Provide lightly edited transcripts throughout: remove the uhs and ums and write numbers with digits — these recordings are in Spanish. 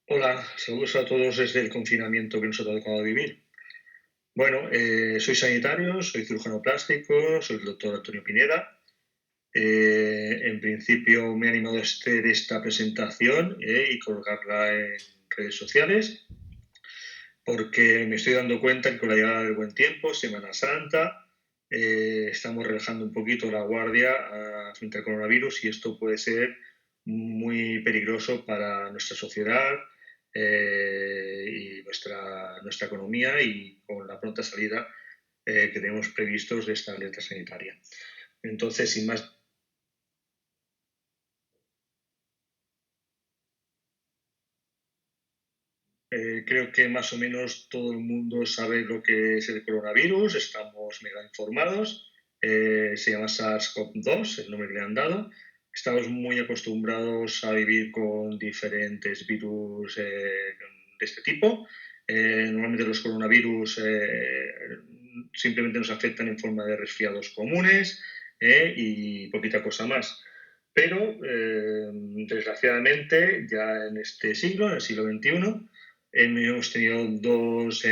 Hola, saludos a todos desde el confinamiento que nos ha tocado vivir. Bueno, soy sanitario, soy cirujano plástico, soy el doctor Antonio Pineda. En principio me he animado a hacer esta presentación y colgarla en redes sociales porque me estoy dando cuenta que con la llegada del buen tiempo, Semana Santa, estamos relajando un poquito la guardia frente al coronavirus y esto puede ser muy peligroso para nuestra sociedad y nuestra economía y con la pronta salida que tenemos previstos de esta alerta sanitaria. Entonces, sin más. Creo que más o menos todo el mundo sabe lo que es el coronavirus, estamos mega informados. Se llama SARS-CoV-2, el nombre que le han dado. Estamos muy acostumbrados a vivir con diferentes virus de este tipo. Normalmente los coronavirus simplemente nos afectan en forma de resfriados comunes y poquita cosa más. Pero, desgraciadamente, ya en este siglo, en el siglo XXI, hemos tenido dos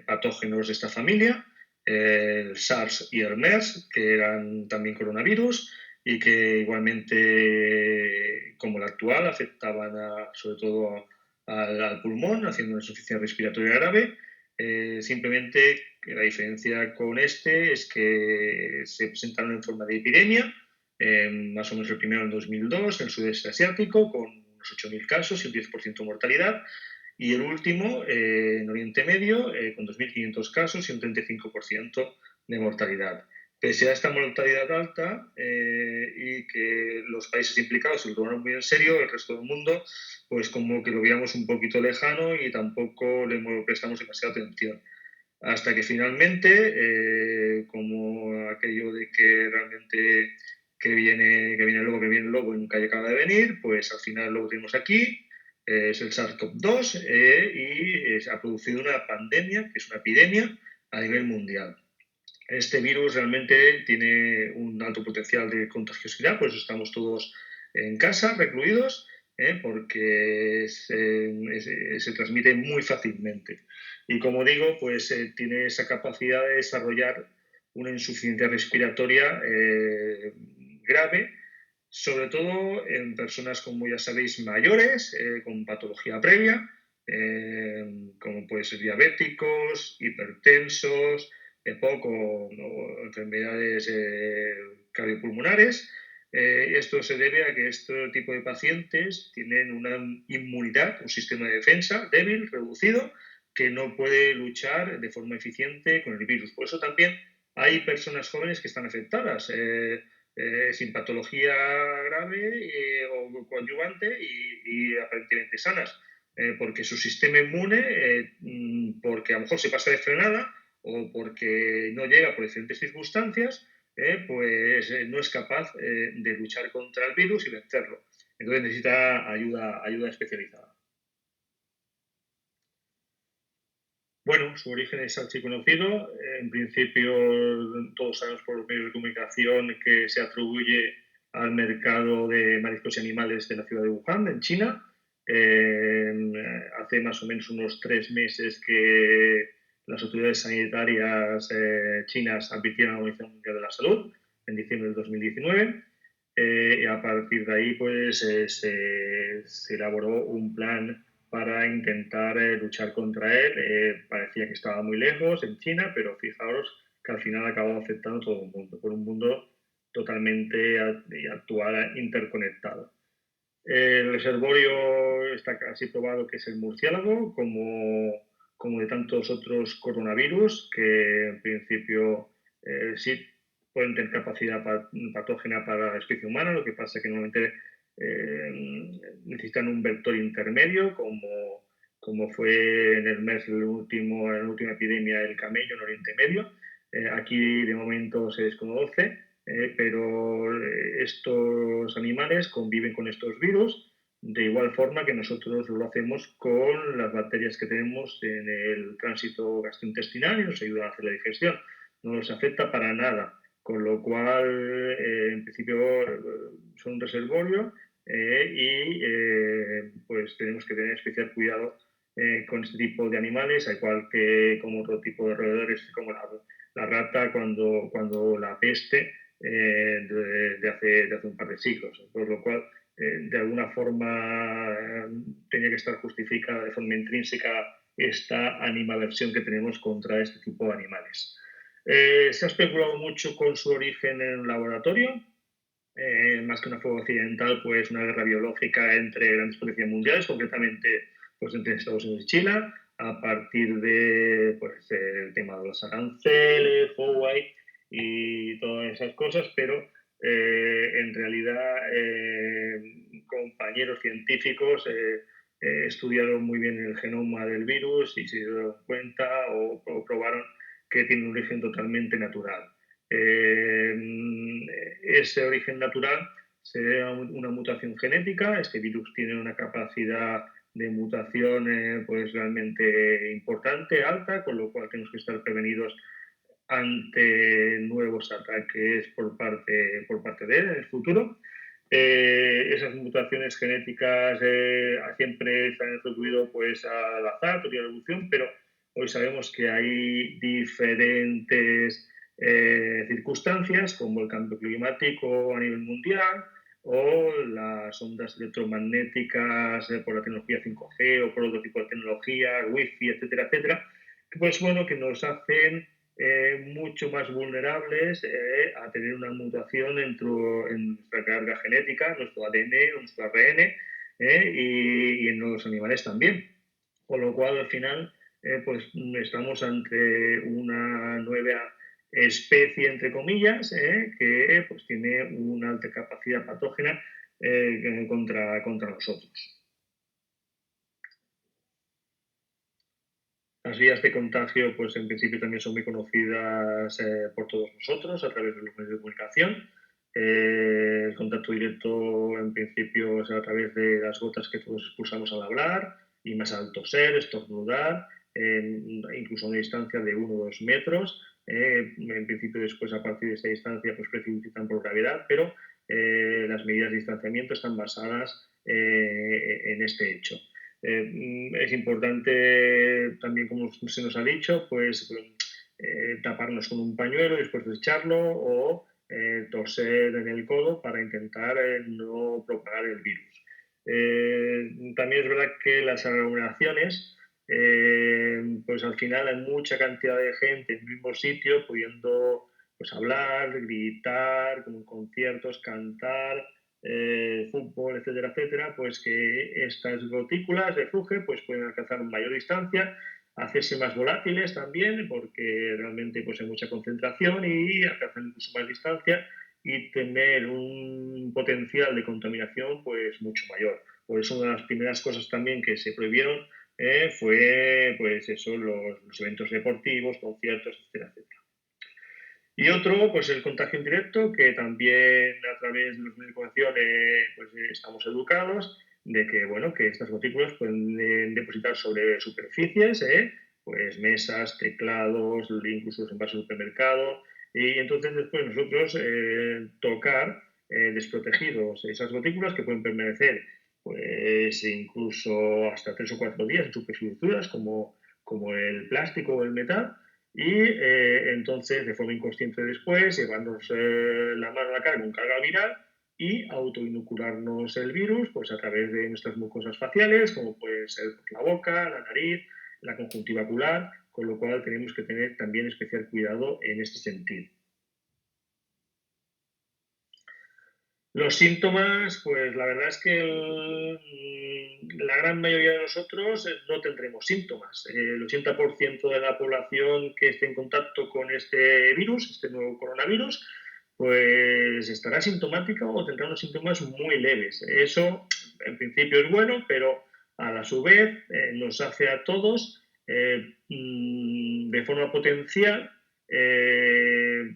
patógenos de esta familia, el SARS y el MERS, que eran también coronavirus y que igualmente, como el actual, afectaban sobre todo al pulmón, haciendo una insuficiencia respiratoria grave. Simplemente la diferencia con este es que se presentaron en forma de epidemia, más o menos el primero en 2002, en el sudeste asiático, con unos 8.000 casos y un 10% de mortalidad, y el último en Oriente Medio, con 2.500 casos y un 35% de mortalidad. Pese a esta mortalidad alta y que los países implicados se lo tomaron muy en serio, el resto del mundo, pues como que lo veíamos un poquito lejano y tampoco le prestamos demasiada atención. Hasta que finalmente, como aquello de que realmente que viene el lobo y nunca acaba de venir, pues al final lo tenemos aquí, es el SARS-CoV-2 y ha producido una pandemia, que es una epidemia a nivel mundial. Este virus realmente tiene un alto potencial de contagiosidad, por eso estamos todos en casa, recluidos, porque se transmite muy fácilmente. Y como digo, pues tiene esa capacidad de desarrollar una insuficiencia respiratoria grave, sobre todo en personas, como ya sabéis, mayores, con patología previa, como pueden ser diabéticos, hipertensos, EPOC o enfermedades cardiopulmonares. Esto se debe a que este tipo de pacientes tienen una inmunidad, un sistema de defensa débil, reducido, que no puede luchar de forma eficiente con el virus. Por eso también hay personas jóvenes que están afectadas. Sin patología grave o coadyuvante y aparentemente sanas, porque su sistema inmune, porque a lo mejor se pasa de frenada o porque no llega por diferentes circunstancias, pues no es capaz de luchar contra el virus y vencerlo. Entonces necesita ayuda especializada. Bueno, su origen es archiconocido. En principio, todos sabemos por los medios de comunicación que se atribuye al mercado de mariscos y animales de la ciudad de Wuhan, en China. Eh, Hace más o menos unos 3 meses que las autoridades sanitarias chinas advirtieron a la Organización Mundial de la Salud, en diciembre del 2019. Y a partir de ahí, pues se elaboró un plan para intentar luchar contra él. Parecía que estaba muy lejos en China, pero fijaos que al final acabó afectando a todo el mundo, por un mundo totalmente actual, interconectado. El reservorio está casi probado que es el murciélago, como de tantos otros coronavirus, que en principio sí pueden tener capacidad patógena para la especie humana, lo que pasa es que normalmente necesitan un vector intermedio, como fue en el mes en la última epidemia del camello en Oriente Medio. Aquí de momento se desconoce, pero estos animales conviven con estos virus de igual forma que nosotros lo hacemos con las bacterias que tenemos en el tránsito gastrointestinal y nos ayuda a hacer la digestión. No nos afecta para nada, con lo cual, en principio, son un reservorio pues tenemos que tener especial cuidado con este tipo de animales, al igual que como otro tipo de roedores, como la rata cuando la peste de hace un par de siglos. Por lo cual, de alguna forma, tenía que estar justificada de forma intrínseca esta animaversión que tenemos contra este tipo de animales. Se ha especulado mucho con su origen en el laboratorio, más que una fuego occidental, pues una guerra biológica entre grandes potencias mundiales, concretamente pues entre Estados Unidos y China, a partir de pues, el tema de los aranceles, Huawei y todas esas cosas, pero en realidad compañeros científicos estudiaron muy bien el genoma del virus y se dieron cuenta o probaron que tiene un origen totalmente natural. Ese origen natural se debe a una mutación genética. Este virus tiene una capacidad de mutación pues realmente importante, alta, con lo cual tenemos que estar prevenidos ante nuevos ataques por parte de él en el futuro. Esas mutaciones genéticas siempre se han atribuido pues, al azar, teoría de evolución, pero hoy sabemos que hay diferentes circunstancias, como el cambio climático a nivel mundial o las ondas electromagnéticas por la tecnología 5G o por otro tipo de tecnología, Wi-Fi, etcétera, etcétera, pues bueno, que nos hacen mucho más vulnerables a tener una mutación en nuestra carga genética, nuestro ADN, nuestro ARN y en los animales también. Con lo cual, al final, pues estamos ante una nueva especie, entre comillas, que pues, tiene una alta capacidad patógena contra nosotros. Las vías de contagio, pues en principio también son muy conocidas por todos nosotros a través de los medios de comunicación. El contacto directo, en principio, es a través de las gotas que todos expulsamos al hablar y más al toser, estornudar, incluso a una distancia de 1 o 2 metros. En principio, después, a partir de esa distancia, pues precipitan por gravedad, pero las medidas de distanciamiento están basadas en este hecho. Es importante también, como se nos ha dicho, pues taparnos con un pañuelo después de echarlo o toser en el codo para intentar no propagar el virus. También es verdad que las aglomeraciones, pues al final hay mucha cantidad de gente en el mismo sitio pudiendo pues, hablar, gritar, con conciertos, cantar, fútbol, etcétera, etcétera, pues que estas gotículas de fluje pues pueden alcanzar una mayor distancia, hacerse más volátiles también, porque realmente pues hay mucha concentración y alcanzan incluso más distancia y tener un potencial de contaminación pues mucho mayor. Por eso una de las primeras cosas también que se prohibieron fue pues eso, los eventos deportivos, conciertos, etcétera, etcétera. Y otro, pues el contagio indirecto, que también a través de los medios de comunicación pues, estamos educados de que, bueno, que estas gotículas pueden depositar sobre superficies, pues mesas, teclados, incluso los envases de supermercado, y entonces después nosotros tocar desprotegidos esas gotículas que pueden permanecer pues incluso hasta 3 o 4 días en superficies duras como el plástico o el metal, y entonces de forma inconsciente después llevarnos la mano a la cara con carga viral y autoinocularnos el virus pues a través de nuestras mucosas faciales, como puede ser la boca, la nariz, la conjuntiva ocular, con lo cual tenemos que tener también especial cuidado en este sentido. Los síntomas, pues la verdad es que la gran mayoría de nosotros no tendremos síntomas. El 80% de la población que esté en contacto con este virus, este nuevo coronavirus, pues estará sintomática o tendrá unos síntomas muy leves. Eso en principio es bueno, pero a la su vez nos hace a todos de forma potencial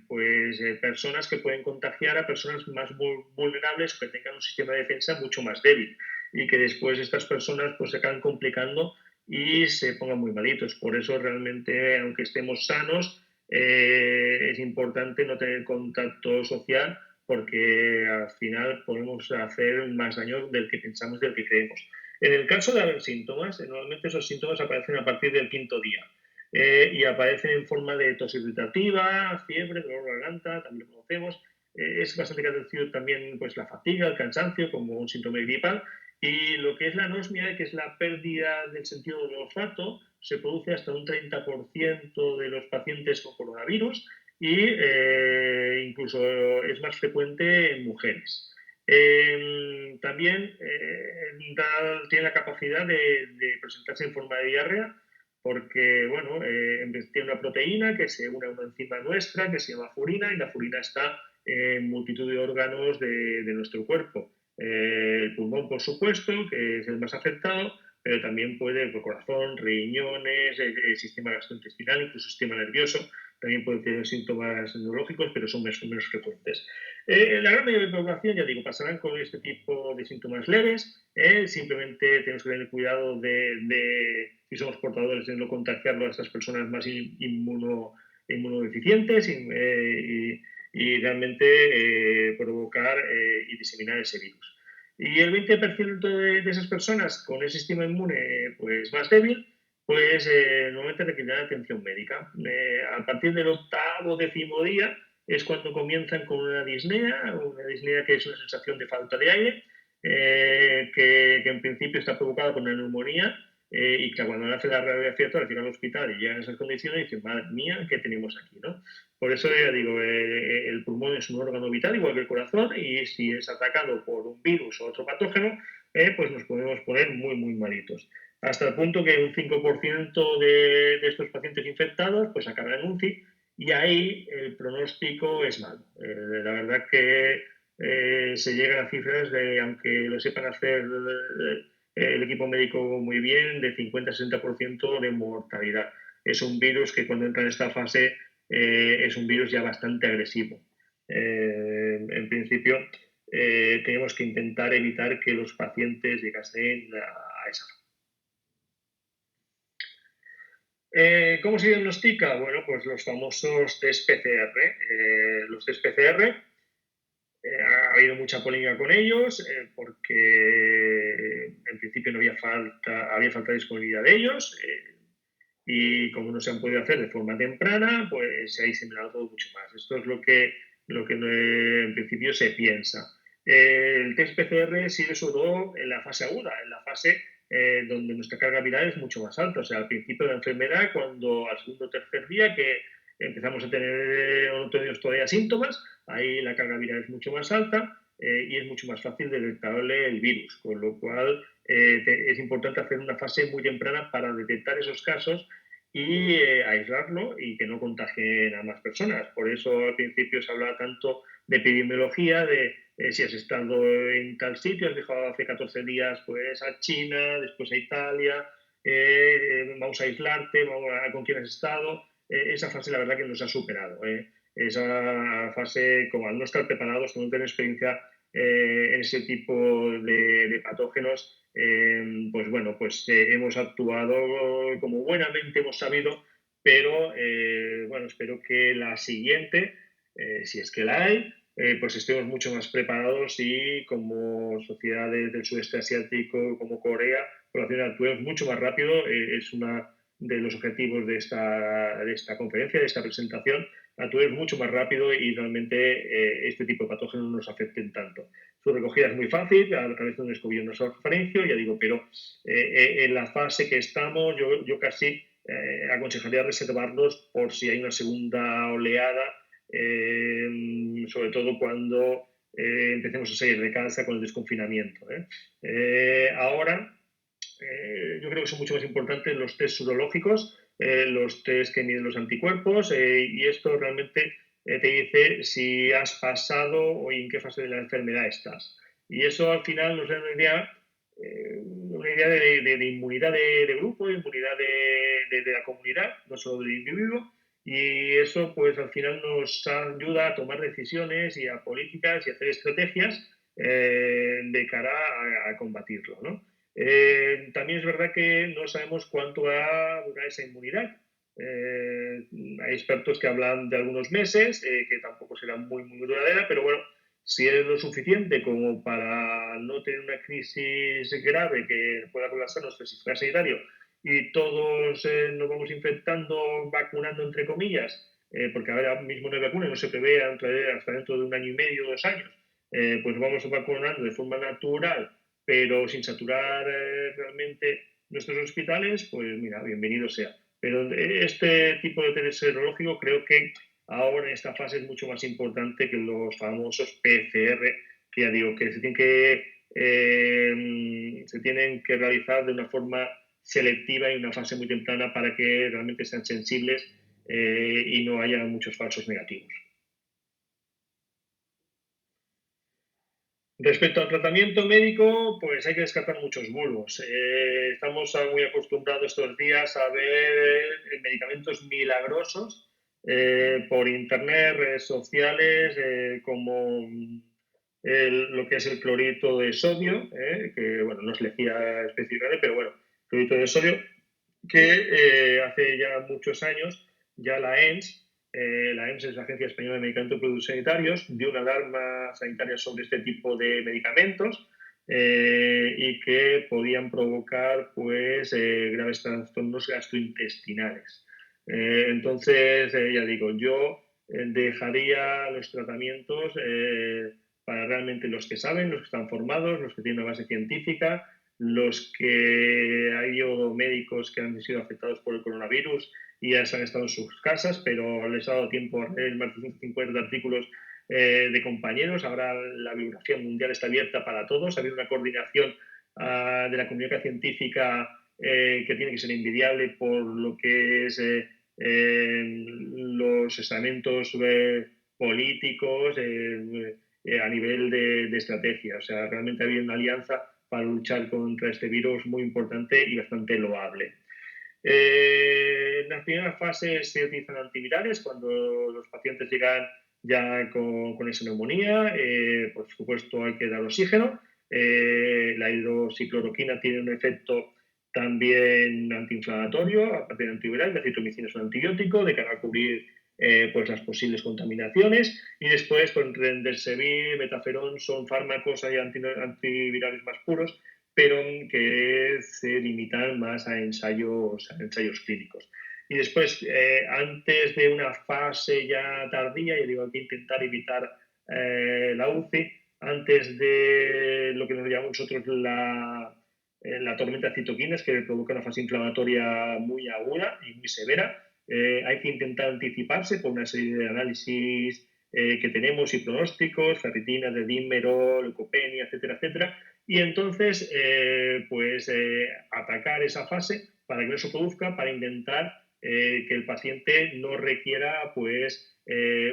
pues personas que pueden contagiar a personas más vulnerables o que tengan un sistema de defensa mucho más débil y que después estas personas pues se acaban complicando y se pongan muy malitos. Por eso realmente, aunque estemos sanos, es importante no tener contacto social porque al final podemos hacer más daño del que pensamos, del que creemos. En el caso de haber síntomas, normalmente esos síntomas aparecen a partir del quinto día y aparecen en forma de tos irritativa, fiebre, dolor de garganta, también lo conocemos. Es bastante conocido también pues, la fatiga, el cansancio como un síntoma gripal. Y lo que es la anosmia, que es la pérdida del sentido del olfato, se produce hasta un 30% de los pacientes con coronavirus y incluso es más frecuente en mujeres. También tiene la capacidad de presentarse en forma de diarrea porque, bueno, tiene una proteína que se une a una enzima nuestra que se llama furina y la furina está en multitud de órganos de nuestro cuerpo. El pulmón, por supuesto, que es el más afectado, pero también puede el corazón, riñones, el sistema gastrointestinal, incluso el sistema nervioso. También puede tener síntomas neurológicos, pero son menos frecuentes. La gran mayoría de la población, ya digo, pasarán con este tipo de síntomas leves. Simplemente tenemos que tener cuidado si somos portadores, de no contagiarlo a estas personas más inmunodeficientes y realmente provocar y diseminar ese virus. Y el 20% de esas personas con el sistema inmune pues, más débil, pues normalmente requerirán atención médica. A partir del octavo, décimo día es cuando comienzan con una disnea que es una sensación de falta de aire, que en principio está provocada por una neumonía y que cuando hace la radiografía al final al hospital y llegan a esas condiciones dicen, madre mía, ¿qué tenemos aquí? ¿no? Por eso ya digo, el pulmón es un órgano vital, igual que el corazón, y si es atacado por un virus o otro patógeno, pues nos podemos poner muy malitos. Hasta el punto que un 5% de estos pacientes infectados pues acaban en UCI y ahí el pronóstico es malo. La verdad que se llegan a cifras de, aunque lo sepan hacer el equipo médico muy bien, de 50-60% de mortalidad. Es un virus que cuando entra en esta fase es un virus ya bastante agresivo. En principio, tenemos que intentar evitar que los pacientes llegasen a esa fase. ¿Cómo se diagnostica? Bueno, pues los famosos test PCR. Los test PCR ha habido mucha polémica con ellos porque en principio no había falta de disponibilidad de ellos y como no se han podido hacer de forma temprana, pues se ha diseminado todo mucho más. Esto es lo que en principio se piensa. El test PCR sirve sobre todo en la fase aguda, en la fase donde nuestra carga viral es mucho más alta. O sea, al principio de la enfermedad, cuando al segundo o tercer día que empezamos a tener o no tenemos todavía síntomas, ahí la carga viral es mucho más alta y es mucho más fácil detectable el virus, con lo cual es importante hacer una fase muy temprana para detectar esos casos y aislarlo y que no contagien a más personas. Por eso al principio se hablaba tanto de epidemiología, de si has estado en tal sitio, has viajado hace 14 días pues, a China, después a Italia, vamos a aislarte, con quién has estado. Esa fase la verdad que nos ha superado. Esa fase, como al no estar preparados, no tener experiencia en ese tipo de patógenos, pues bueno, pues hemos actuado como buenamente hemos sabido, pero bueno, espero que la siguiente, si es que la hay, pues estemos mucho más preparados y como sociedades del sudeste asiático, como Corea, actuemos mucho más rápido. Es uno de los objetivos de esta conferencia, de esta presentación, actuar mucho más rápido y realmente este tipo de patógenos no nos afecten tanto. Su recogida es muy fácil, a través de un escobillo nasofaringeo, ya digo, pero en la fase que estamos, yo casi aconsejaría reservarlos por si hay una segunda oleada, sobre todo cuando empecemos a salir de casa con el desconfinamiento. Ahora, yo creo que son mucho más importantes los test serológicos, los test que miden los anticuerpos, y esto realmente te dice si has pasado o en qué fase de la enfermedad estás. Y eso al final nos da una idea de inmunidad de grupo, inmunidad de la comunidad, no solo del individuo, y eso pues al final nos ayuda a tomar decisiones y a políticas y a hacer estrategias de cara a combatirlo, ¿no? También es verdad que no sabemos cuánto va a durar esa inmunidad. Hay expertos que hablan de algunos meses, que tampoco será muy duradera, pero bueno, Si es lo suficiente como para no tener una crisis grave que pueda colapsar nuestro sistema sanitario y todos nos vamos infectando, vacunando entre comillas, porque ahora mismo no hay vacuna, no se prevé hasta dentro de 1 año y medio, 2 años, pues vamos vacunando de forma natural, pero sin saturar realmente nuestros hospitales, pues mira, bienvenido sea. Pero este tipo de test serológico creo que ahora en esta fase es mucho más importante que los famosos PCR, que ya digo que se tienen que realizar de una forma selectiva y una fase muy temprana para que realmente sean sensibles y no haya muchos falsos negativos. Respecto al tratamiento médico, pues hay que descartar muchos bulos. Estamos muy acostumbrados estos días a ver medicamentos milagrosos por internet, redes sociales, como lo que es el clorito de sodio, que bueno, no es lejía específicamente, pero bueno, clorito de sodio, que hace ya muchos años ya la EMS es la Agencia Española de Medicamentos y Productos Sanitarios, dio una alarma sanitaria sobre este tipo de medicamentos y que podían provocar pues, graves trastornos gastrointestinales. Entonces, ya digo, yo dejaría los tratamientos para realmente los que saben, los que están formados, los que tienen una base científica, los que hay médicos que han sido afectados por el coronavirus y ya se han estado en sus casas, pero les ha dado tiempo a leer más de 150 artículos de compañeros. Ahora la bibliografía mundial está abierta para todos. Ha habido una coordinación de la comunidad científica que tiene que ser envidiable por lo que es los estamentos políticos a nivel de estrategia. O sea, realmente ha habido una alianza para luchar contra este virus muy importante y bastante loable. En las primeras fases se utilizan antivirales cuando los pacientes llegan ya con esa neumonía. Por supuesto, hay que dar oxígeno. La hidroxicloroquina tiene un efecto también antiinflamatorio, aparte de antiviral. La citromicina es un antibiótico de cara a cubrir pues las posibles contaminaciones. Y después, pues, remdesivir, metaferón son fármacos antivirales más puros, pero que se limitan más a ensayos clínicos. Y después, antes de una fase ya tardía, yo digo, hay que intentar evitar la UCI, antes de lo que nos llamamos nosotros la tormenta de citoquinas, que provoca una fase inflamatoria muy aguda y muy severa. Hay que intentar anticiparse por una serie de análisis que tenemos y pronósticos, ferritina, dedímero, leucopenia, etcétera, etcétera, y entonces pues atacar esa fase para que no se produzca, para intentar que el paciente no requiera pues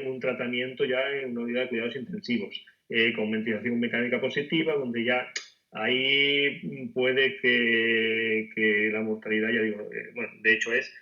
un tratamiento ya en una unidad de cuidados intensivos con ventilación mecánica positiva, donde ya ahí puede que la mortalidad, ya digo, bueno, de hecho es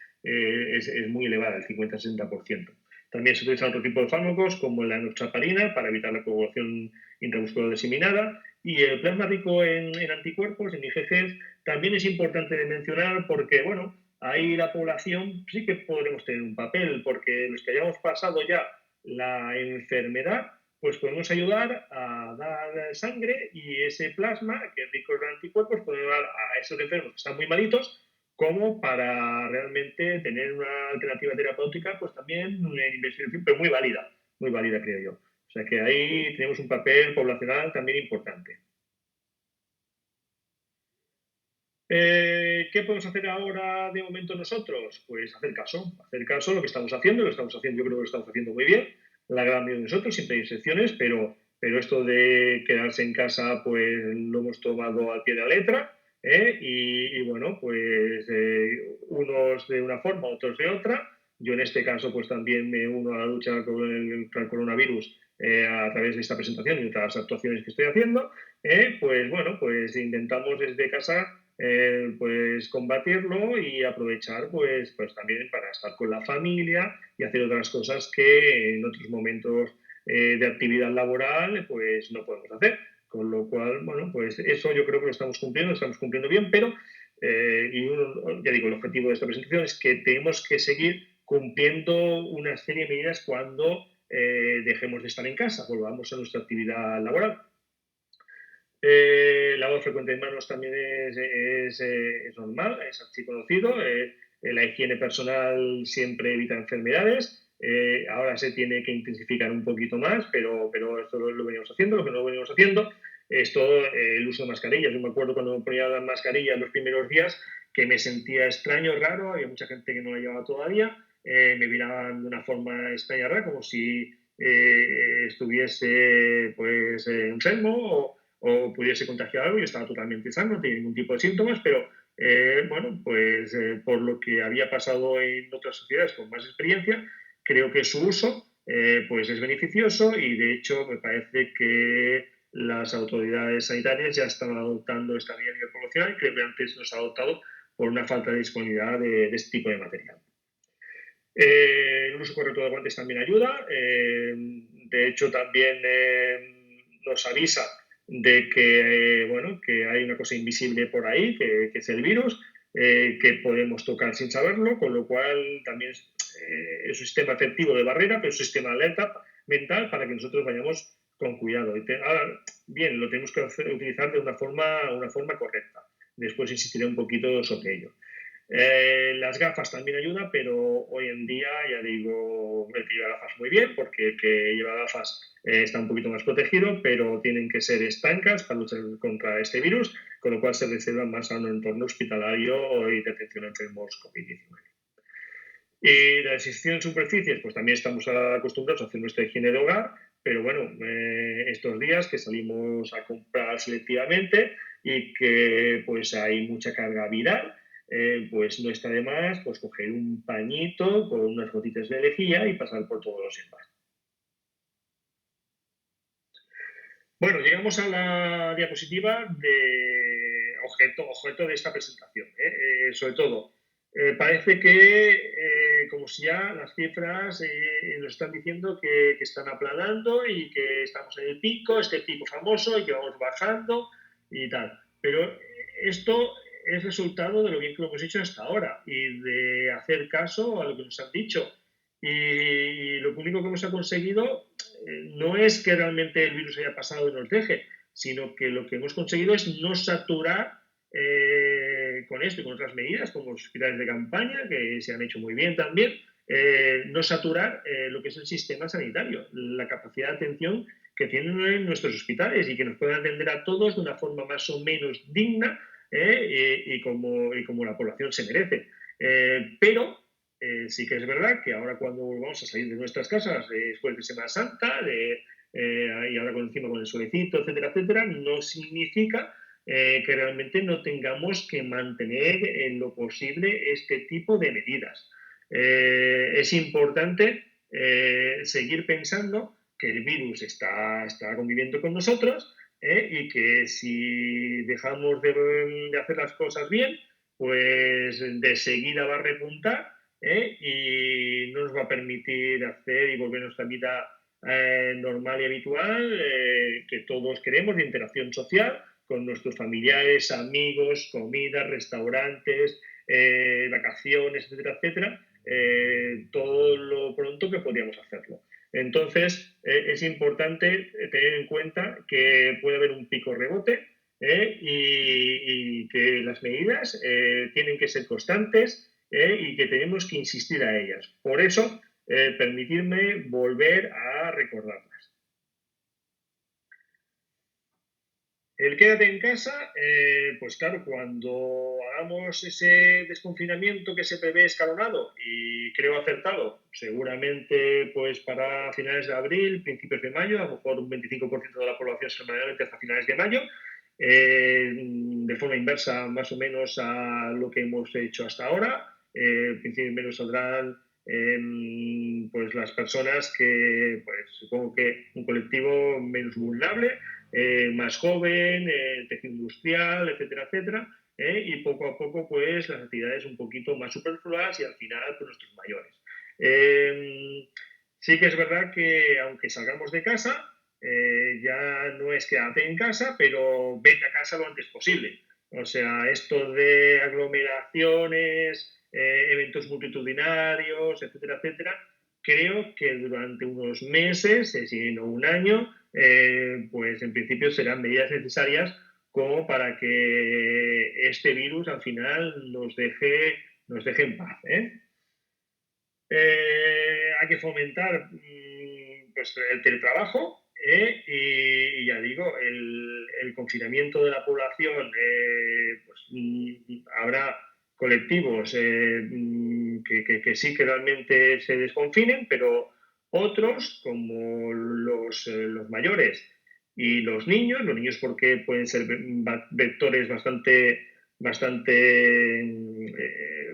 muy elevada, el 50-60%. También se utilizan otro tipo de fármacos como la enoxaparina para evitar la coagulación intramuscular diseminada, y el plasma rico en anticuerpos, en IgGs, también es importante de mencionar porque, bueno, ahí la población sí que podremos tener un papel, porque los que hayamos pasado ya la enfermedad, pues podemos ayudar a dar sangre y ese plasma, que es rico en anticuerpos, puede ayudar a esos enfermos que están muy malitos, como para realmente tener una alternativa terapéutica, pues también una inversión, pero muy válida creo yo. O sea que ahí tenemos un papel poblacional también importante. ¿Qué podemos hacer ahora de momento nosotros? Pues hacer caso a lo que estamos haciendo, yo creo que lo estamos haciendo muy bien, la gran mayoría de nosotros, siempre hay excepciones, pero esto de quedarse en casa, pues lo hemos tomado al pie de la letra, y bueno, pues unos de una forma, otros de otra. Yo en este caso, pues también me uno a la lucha contra el coronavirus a través de esta presentación y otras actuaciones que estoy haciendo. Pues bueno, pues intentamos desde casa pues combatirlo y aprovechar pues también para estar con la familia y hacer otras cosas que en otros momentos de actividad laboral pues no podemos hacer. Con lo cual, bueno, pues eso yo creo que lo estamos cumpliendo bien, pero ya digo, el objetivo de esta presentación es que tenemos que seguir cumpliendo una serie de medidas cuando dejemos de estar en casa, volvamos a nuestra actividad laboral. Lavado frecuente de manos también es normal, es así conocido. La higiene personal siempre evita enfermedades. Ahora se tiene que intensificar un poquito más, pero esto lo venimos haciendo. Lo que no lo venimos haciendo es todo el uso de mascarillas. Yo me acuerdo cuando me ponía la mascarilla en los primeros días que me sentía extraño, raro. Había mucha gente que no la llevaba todavía. Me miraban de una forma extraña, rara, como si estuviese pues enfermo o pudiese contagiar algo. Yo estaba totalmente sano, no tenía ningún tipo de síntomas, pero bueno, pues por lo que había pasado en otras sociedades con más experiencia, creo que su uso pues es beneficioso y de hecho me parece que las autoridades sanitarias ya están adoptando esta medida a nivel poblacional, creo que antes no se ha adoptado por una falta de disponibilidad de este tipo de material. El uso correcto de guantes también ayuda. De hecho, también nos avisa de que, bueno, que hay una cosa invisible por ahí, que es el virus, que podemos tocar sin saberlo, con lo cual también es un sistema efectivo de barrera, pero es un sistema de alerta mental para que nosotros vayamos con cuidado. Ahora, bien, lo tenemos que utilizar de una forma correcta. Después insistiré un poquito sobre ello. Las gafas también ayudan, pero hoy en día, ya digo, el que lleva gafas muy bien, porque el que lleva gafas está un poquito más protegido, pero tienen que ser estancas para luchar contra este virus, con lo cual se reservan más a un entorno hospitalario y de atención a enfermos COVID-19. Y la desinfección en superficies, pues también estamos acostumbrados a hacer nuestra higiene de hogar, pero bueno, estos días que salimos a comprar selectivamente y que pues hay mucha carga viral, pues no está de más pues coger un pañito con unas gotitas de lejía y pasar por todos los envases. Bueno, llegamos a la diapositiva de objeto de esta presentación. Sobre todo, parece que como si ya las cifras nos están diciendo que están aplanando y que estamos en el pico, este pico famoso y que vamos bajando y tal. Pero esto es resultado de lo bien que lo hemos hecho hasta ahora y de hacer caso a lo que nos han dicho. Y lo único que hemos conseguido no es que realmente el virus haya pasado y nos deje, sino que lo que hemos conseguido es no saturar con esto y con otras medidas, como los hospitales de campaña, que se han hecho muy bien también, no saturar lo que es el sistema sanitario, la capacidad de atención que tienen nuestros hospitales y que nos puedan atender a todos de una forma más o menos digna y como la población se merece. Pero sí que es verdad que ahora cuando volvamos a salir de nuestras casas después de Semana Santa y ahora encima con el solecito, etcétera, etcétera, no significa que realmente no tengamos que mantener en lo posible este tipo de medidas. Es importante seguir pensando que el virus está conviviendo con nosotros y que si dejamos de hacer las cosas bien, pues de seguida va a repuntar y no nos va a permitir hacer y volver a nuestra vida normal y habitual que todos queremos, de interacción social con nuestros familiares, amigos, comidas, restaurantes, vacaciones, etcétera, etcétera, todo lo pronto que podríamos hacerlo. Entonces, es importante tener en cuenta que puede haber un pico rebote y que las medidas tienen que ser constantes y que tenemos que insistir a ellas. Por eso, permitirme volver a recordarlas. El quédate en casa, pues claro, cuando hagamos ese desconfinamiento que se prevé escalonado y creo acertado, seguramente pues para finales de abril, principios de mayo, a lo mejor un 25% de la población semanalmente hasta finales de mayo, de forma inversa más o menos a lo que hemos hecho hasta ahora. Principio menos saldrán pues las personas que, pues supongo que un colectivo menos vulnerable, más joven, tejido industrial, etcétera, etcétera, y poco a poco pues las actividades un poquito más superfluas y al final pues nuestros mayores. Sí que es verdad que aunque salgamos de casa, ya no es quédate en casa, pero vete a casa lo antes posible. O sea, esto de aglomeraciones, eventos multitudinarios, etcétera, etcétera, creo que durante unos meses, si no un año, pues en principio serán medidas necesarias como para que este virus al final nos deje en paz, ¿eh? Hay que fomentar pues, el teletrabajo y ya digo, el confinamiento de la población, pues, habrá colectivos que sí que realmente se desconfinen, pero otros, como los mayores y los niños porque pueden ser vectores bastante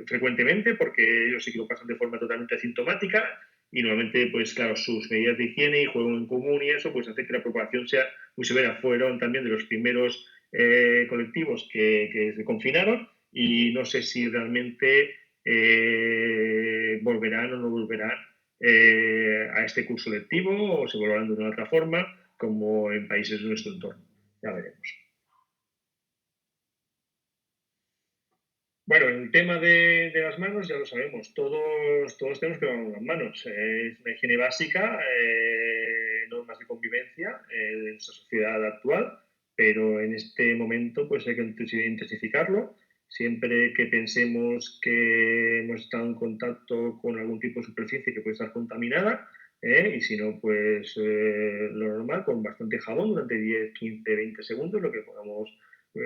frecuentemente, porque ellos sí que lo pasan de forma totalmente asintomática y normalmente, pues claro, sus medidas de higiene y juego en común y eso, pues hace que la propagación sea muy severa. Fueron también de los primeros colectivos que se confinaron y no sé si realmente volverán o no volverán a este curso lectivo o se volverán de una otra forma, como en países de nuestro entorno. Ya veremos. Bueno, el tema de las manos ya lo sabemos, todos tenemos que lavarnos las manos. Es una higiene básica, normas de convivencia en esta sociedad actual, pero en este momento pues hay que intensificarlo. Siempre que pensemos que hemos estado en contacto con algún tipo de superficie que puede estar contaminada, y si no, pues lo normal, con bastante jabón durante 10, 15, 20 segundos, lo que podamos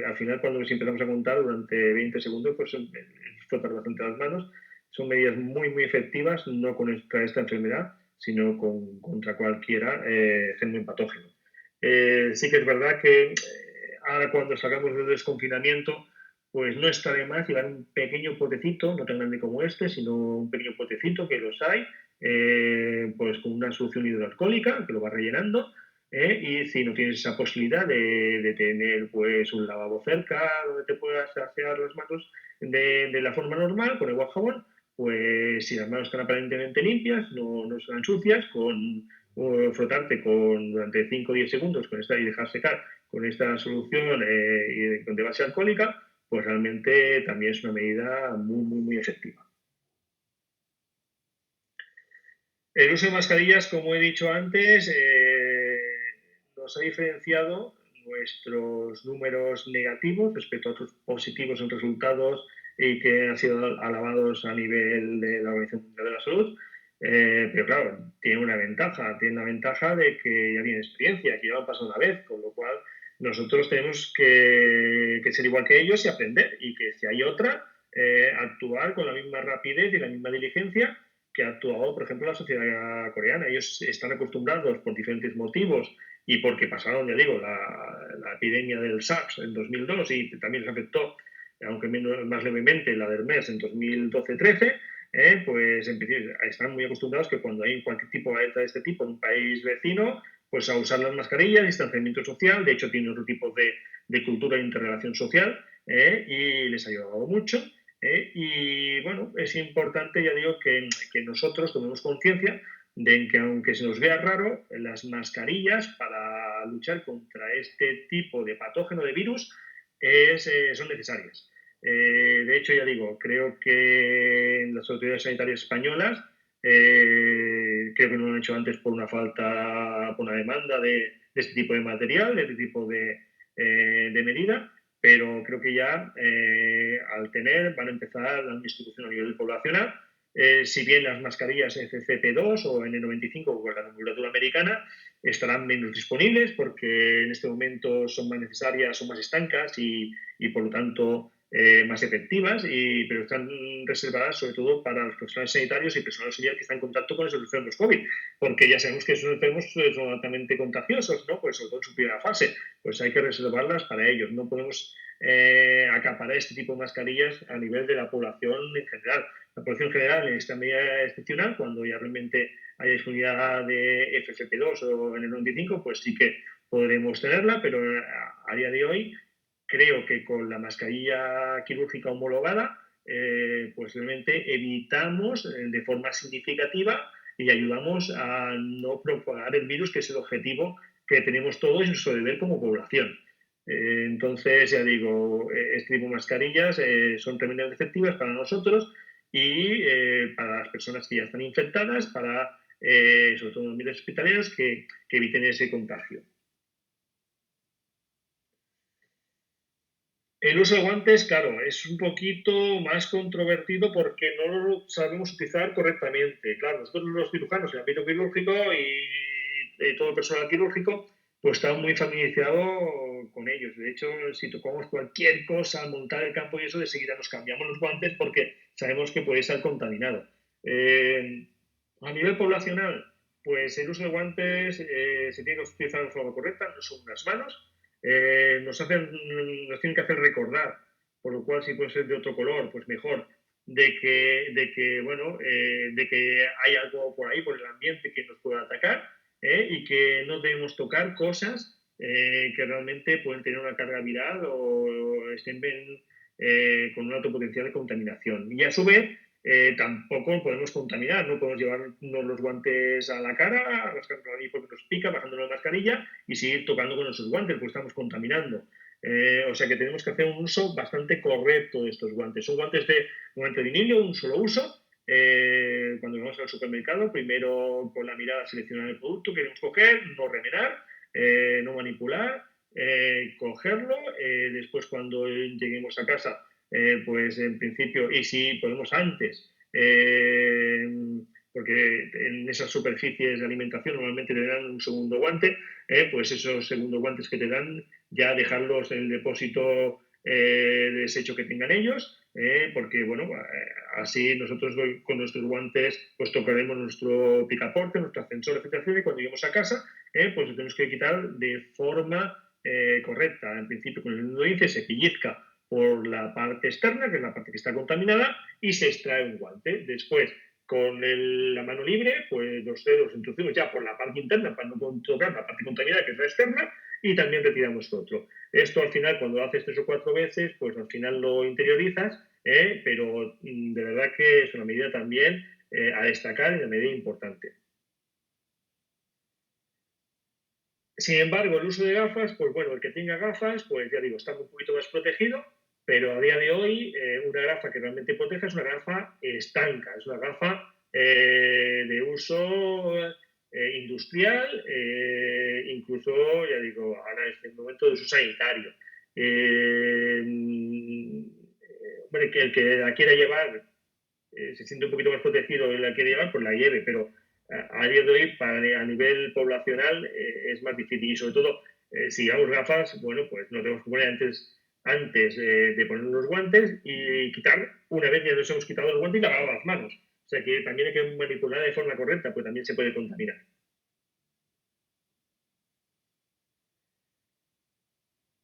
al final, cuando si empezamos a contar durante 20 segundos, pues frotar bastante las manos. Son medidas muy, muy efectivas, no contra esta enfermedad, sino contra cualquiera germen patógeno. Sí que es verdad que ahora cuando salgamos del desconfinamiento, pues no está de más llevar un pequeño potecito, no tan grande como este, sino un pequeño potecito que los hay, pues con una solución hidroalcohólica que lo va rellenando y si no tienes esa posibilidad de tener pues un lavabo cerca donde te puedas asear las manos de la forma normal, con agua jabón, pues si las manos están aparentemente limpias, no están sucias, frotarte durante 5 o 10 segundos con esta y dejar secar con esta solución de base alcohólica, pues realmente también es una medida muy, muy, muy efectiva. El uso de mascarillas, como he dicho antes, nos ha diferenciado nuestros números negativos respecto a otros positivos en resultados y que han sido alabados a nivel de la Organización Mundial de la Salud. Pero claro, tiene una ventaja de que ya tiene experiencia, que ya lo han pasado una vez, con lo cual nosotros tenemos que ser igual que ellos y aprender, y que si hay otra, actuar con la misma rapidez y la misma diligencia que ha actuado, por ejemplo, la sociedad coreana. Ellos están acostumbrados por diferentes motivos y porque pasaron, ya digo, la epidemia del SARS en 2002 y también les afectó, aunque más levemente, la del MERS en 2012-13, pues en principio están muy acostumbrados que cuando hay cualquier tipo de alerta de este tipo en un país vecino, pues a usar las mascarillas, distanciamiento social, de hecho tienen otro tipo de cultura de interrelación social y les ha ayudado mucho. Y bueno, es importante, ya digo, que nosotros tomemos conciencia de que aunque se nos vea raro, las mascarillas para luchar contra este tipo de patógeno de virus son necesarias. De hecho, ya digo, creo que las autoridades sanitarias españolas creo que no lo han hecho antes por una falta, por una demanda de este tipo de material, de este tipo de medida, pero creo que ya al tener van a empezar la distribución a nivel poblacional. Si bien las mascarillas FFP2 o N95 o la nomenclatura americana estarán menos disponibles porque en este momento son más necesarias, son más estancas y por lo tanto más efectivas, pero están reservadas sobre todo para los profesionales sanitarios y personal auxiliar que están en contacto con esos enfermos COVID, porque ya sabemos que esos enfermos son altamente contagiosos, ¿no? Pues sobre todo en su primera fase, pues hay que reservarlas para ellos. No podemos acaparar este tipo de mascarillas a nivel de la población en general. La población en general en esta medida excepcional, cuando ya realmente haya disponibilidad de FFP2 o en el 95, pues sí que podremos tenerla, pero a día de hoy creo que con la mascarilla quirúrgica homologada, pues realmente evitamos de forma significativa y ayudamos a no propagar el virus, que es el objetivo que tenemos todos y nuestro deber como población. Entonces, ya digo, este tipo de mascarillas son tremendamente efectivas para nosotros y para las personas que ya están infectadas, para, sobre todo en los ambientes hospitalarios, que eviten ese contagio. El uso de guantes, claro, es un poquito más controvertido porque no lo sabemos utilizar correctamente. Claro, nosotros los cirujanos en el ámbito quirúrgico y todo el personal quirúrgico, pues está muy familiarizado con ellos. De hecho, si tocamos cualquier cosa al montar el campo y eso, de seguida nos cambiamos los guantes porque sabemos que puede estar contaminado. Eh, a nivel poblacional, pues el uso de guantes se tiene que utilizar de forma correcta, no son unas manos, nos tienen que hacer recordar, por lo cual si puede ser de otro color, pues mejor, de que hay algo por ahí, por el ambiente que nos pueda atacar, y que no debemos tocar cosas que realmente pueden tener una carga viral o estén con un alto potencial de contaminación. Y a su vez, tampoco podemos contaminar, no podemos llevarnos los guantes a la cara, rascarnos la nariz porque nos pica, bajándonos la mascarilla y seguir tocando con nuestros guantes, porque estamos contaminando. O sea que tenemos que hacer un uso bastante correcto de estos guantes. Son guantes de guante de vinilo, un solo uso. Cuando vamos al supermercado, primero con la mirada seleccionar el producto que queremos coger, no remenar, no manipular, cogerlo. Después, cuando lleguemos a casa, pues en principio, y si podemos antes, porque en esas superficies de alimentación normalmente te dan un segundo guante, pues esos segundos guantes que te dan, ya dejarlos en el depósito de desecho que tengan ellos, porque bueno, así nosotros con nuestros guantes pues tocaremos nuestro picaporte, nuestro ascensor, etcétera, y cuando lleguemos a casa, pues lo tenemos que quitar de forma correcta. En principio, con el dedo índice se pellizca por la parte externa, que es la parte que está contaminada, y se extrae un guante. Después, con la mano libre, pues los dedos introducimos ya por la parte interna para no tocar la parte contaminada, que es la externa, y también retiramos otro. Esto al final, cuando lo haces 3 o 4 veces, pues al final lo interiorizas, pero de verdad que es una medida también a destacar y una medida importante. Sin embargo, el uso de gafas, pues bueno, el que tenga gafas, pues ya digo, está un poquito más protegido, pero a día de hoy una gafa que realmente proteja es una gafa estanca, es una gafa de uso industrial, incluso, ya digo, ahora es el momento de uso sanitario. Hombre, que el que la quiera llevar se siente un poquito más protegido y la quiere llevar, pues la lleve, pero a día de hoy, a nivel poblacional, es más difícil y sobre todo, si llevamos gafas, bueno, pues nos tenemos que poner antes de poner los guantes y quitar, una vez ya nos hemos quitado los guantes y lavado las manos. O sea que también hay que manipular de forma correcta, pues también se puede contaminar.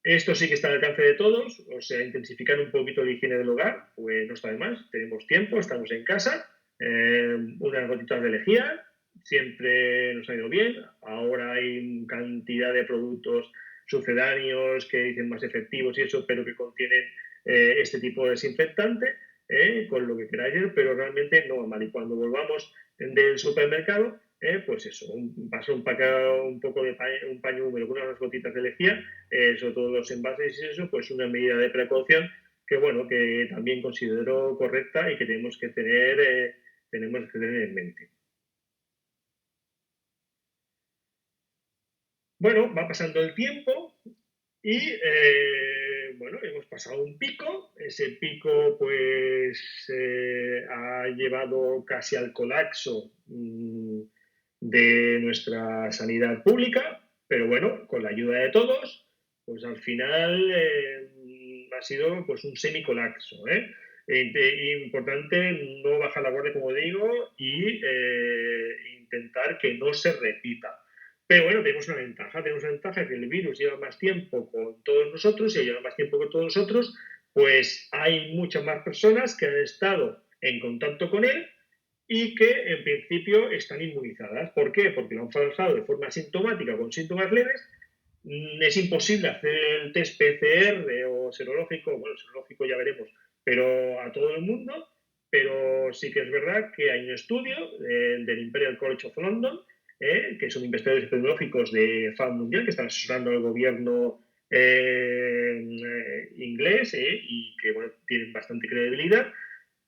Esto sí que está al alcance de todos, o sea, intensificar un poquito la higiene del hogar, pues no está de más, tenemos tiempo, estamos en casa, unas gotitas de lejía, siempre nos ha ido bien, ahora hay cantidad de productos sucedáneos que dicen más efectivos y eso, pero que contienen este tipo de desinfectante, con lo que queráis, pero realmente no va mal. Y cuando volvamos del supermercado, pues eso, un poco de un paño húmedo con unas gotitas de lejía, sobre todo los envases y eso, pues una medida de precaución que, bueno, que también considero correcta y que tenemos que tener en mente. Bueno, va pasando el tiempo y, bueno, hemos pasado un pico. Ese pico, pues, ha llevado casi al colapso de nuestra sanidad pública, pero bueno, con la ayuda de todos, pues al final ha sido pues un semicolapso. Importante no bajar la guardia, como digo, y intentar que no se repita. Pero bueno, tenemos una ventaja que el virus lleva más tiempo con todos nosotros y lleva más tiempo con todos nosotros, pues hay muchas más personas que han estado en contacto con él y que en principio están inmunizadas. ¿Por qué? Porque lo han pasado de forma asintomática con síntomas leves. Es imposible hacer el test PCR o serológico, bueno, serológico ya veremos, pero a todo el mundo. Pero sí que es verdad que hay un estudio del Imperial College of London, que son investigadores epidemiológicos de fama mundial que están asesorando al gobierno inglés y que bueno, tienen bastante credibilidad,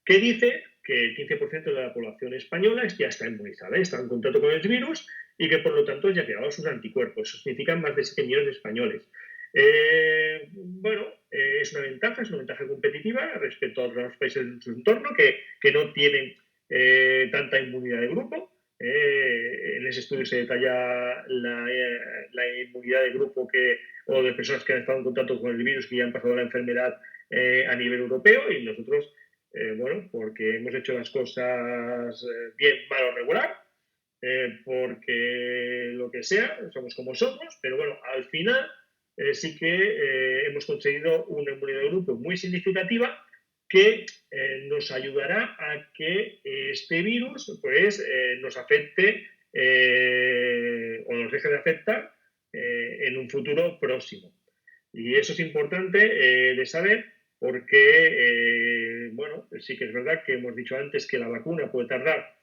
que dice que el 15% de la población española ya está inmunizada, está en contacto con el virus y que por lo tanto ya ha creado sus anticuerpos. Eso significa más de 7 millones de españoles. Es una ventaja competitiva respecto a otros países de su entorno que no tienen tanta inmunidad de grupo. En ese estudio se detalla la inmunidad de grupo o de personas que han estado en contacto con el virus que ya han pasado la enfermedad a nivel europeo, y nosotros, porque hemos hecho las cosas bien, mal o regular, porque lo que sea, somos como somos, pero bueno, al final sí que hemos conseguido una inmunidad de grupo muy significativa que nos ayudará a que este virus pues nos afecte o nos deje de afectar en un futuro próximo. Y eso es importante de saber porque, sí que es verdad que hemos dicho antes que la vacuna puede tardar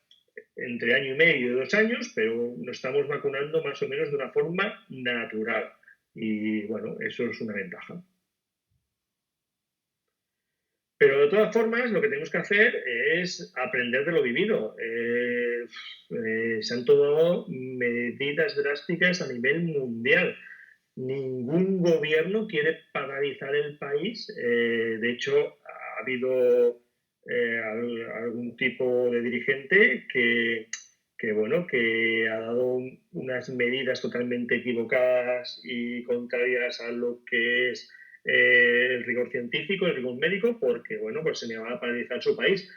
entre año y medio y 2 años, pero nos estamos vacunando más o menos de una forma natural. Y bueno, eso es una ventaja. Pero de todas formas, lo que tenemos que hacer es aprender de lo vivido. Se han tomado medidas drásticas a nivel mundial. Ningún gobierno quiere paralizar el país. De hecho, ha habido algún tipo de dirigente que ha dado unas medidas totalmente equivocadas y contrarias a lo que es el rigor científico, el rigor médico, porque pues se negaba a paralizar su país.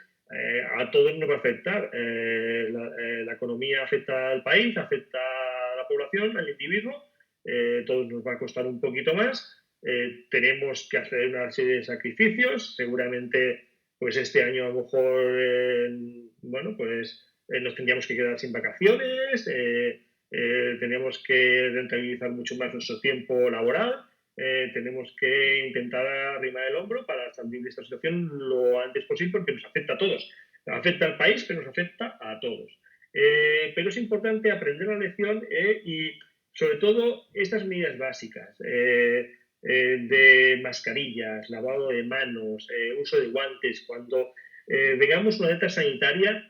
A todos nos va a afectar. La economía afecta al país, afecta a la población, al individuo. Todos nos va a costar un poquito más. Tenemos que hacer una serie de sacrificios. Seguramente, pues este año a lo mejor, nos tendríamos que quedar sin vacaciones, tenemos que rentabilizar mucho más nuestro tiempo laboral, tenemos que intentar arrimar el hombro para salir de esta situación lo antes posible, porque nos afecta a todos. Afecta al país, pero nos afecta a todos. Pero es importante aprender la lección y, sobre todo, estas medidas básicas de mascarillas, lavado de manos, uso de guantes, cuando veamos una alerta sanitaria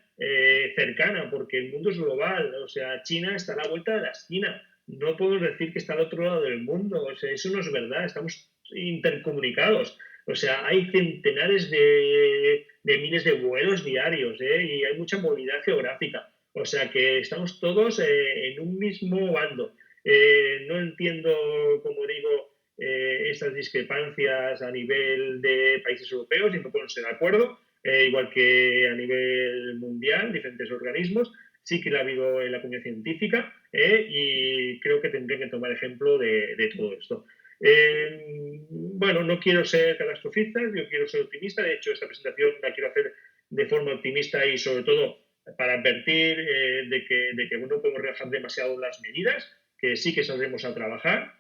cercana, porque el mundo es global. O sea, China está a la vuelta de la esquina. No podemos decir que está al otro lado del mundo. O sea, eso no es verdad. Estamos intercomunicados. O sea, hay centenares de miles de vuelos diarios y hay mucha movilidad geográfica. O sea, que estamos todos en un mismo bando. No entiendo, como digo, esas discrepancias a nivel de países europeos y no puedo ser de acuerdo. Igual que a nivel mundial, diferentes organismos, sí que ha habido en la comunidad científica y creo que tendré que tomar ejemplo de todo esto. No quiero ser catastrofista, yo quiero ser optimista. De hecho, esta presentación la quiero hacer de forma optimista y, sobre todo, para advertir de que no podemos relajar demasiado las medidas, que sí que saldremos a trabajar,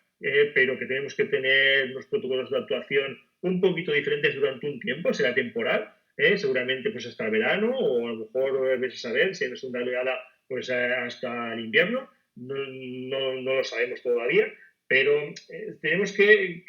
pero que tenemos que tener los protocolos de actuación un poquito diferentes durante un tiempo, será temporal, seguramente pues hasta el verano, o a lo mejor veces a ver si es una oleada pues hasta el invierno, no lo sabemos todavía, pero tenemos que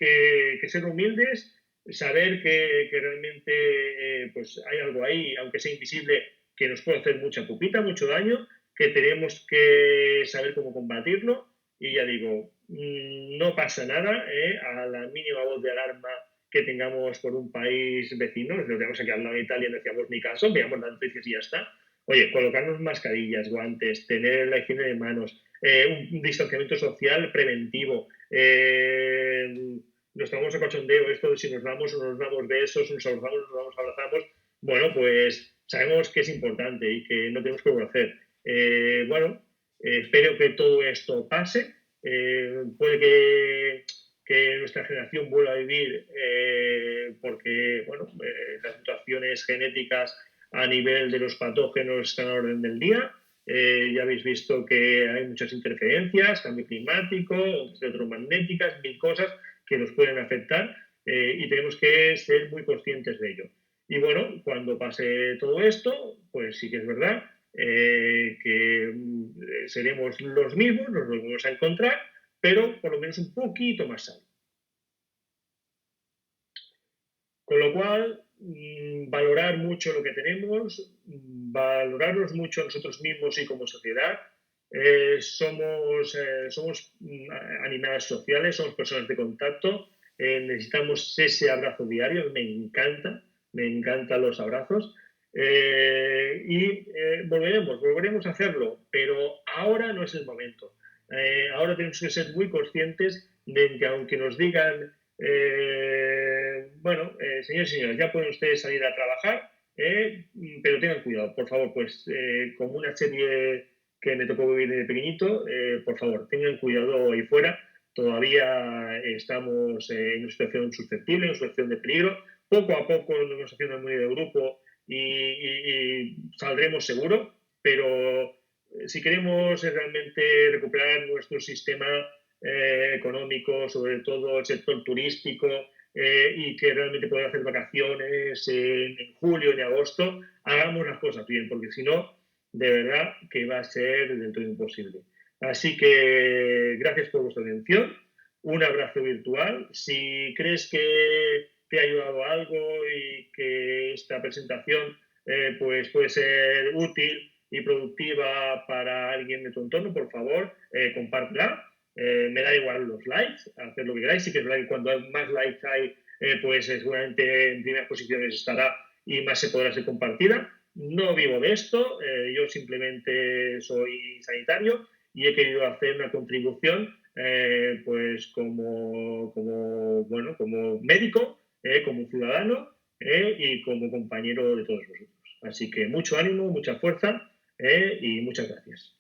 ser humildes, saber que realmente pues hay algo ahí, aunque sea invisible, que nos puede hacer mucha pupita, mucho daño, que tenemos que saber cómo combatirlo. Y ya digo, no pasa nada, a la mínima voz de alarma que tengamos por un país vecino, nos tenemos aquí al lado de Italia, no hacíamos ni caso, veamos las noticias y ya está. Oye, colocarnos mascarillas, guantes, tener la higiene de manos, un distanciamiento social preventivo, nos tomamos a cachondeo esto de si nos damos o no nos damos besos, nos abrazamos o no nos abrazamos. Bueno, pues sabemos que es importante y que no tenemos que volver a hacer. Espero que todo esto pase. Puede que nuestra generación vuelva a vivir porque las situaciones genéticas a nivel de los patógenos están a la orden del día. Ya habéis visto que hay muchas interferencias, cambio climático, electromagnéticas, mil cosas que nos pueden afectar y tenemos que ser muy conscientes de ello. Y bueno, cuando pase todo esto, pues sí que es verdad que seremos los mismos, nos volvemos a encontrar, pero por lo menos un poquito más sanos. Con lo cual, valorar mucho lo que tenemos, valorarnos mucho a nosotros mismos y como sociedad. Somos animales sociales, somos personas de contacto, necesitamos ese abrazo diario, me encantan los abrazos. Volveremos a hacerlo, pero ahora no es el momento. Ahora tenemos que ser muy conscientes de que aunque nos digan, señores y señoras, ya pueden ustedes salir a trabajar, pero tengan cuidado, por favor, pues como una serie que me tocó vivir de pequeñito, por favor, tengan cuidado ahí fuera, todavía estamos en una situación susceptible, en una situación de peligro, poco a poco nos vamos haciendo una memoria de grupo y saldremos seguro, pero si queremos realmente recuperar nuestro sistema económico, sobre todo el sector turístico, y que realmente poder hacer vacaciones en julio, en agosto, hagamos las cosas bien, porque si no, de verdad que va a ser del todo imposible. Así que gracias por vuestra atención, un abrazo virtual. Si crees que te ha ayudado algo y que esta presentación pues puede ser útil y productiva para alguien de tu entorno, por favor, compártela. Me da igual los likes, hacer lo que queráis. Sí que es verdad que cuando más likes hay, pues seguramente en primeras posiciones estará y más se podrá ser compartida. No vivo de esto, yo simplemente soy sanitario y he querido hacer una contribución pues como médico, como ciudadano y como compañero de todos vosotros. Así que mucho ánimo, mucha fuerza y muchas gracias.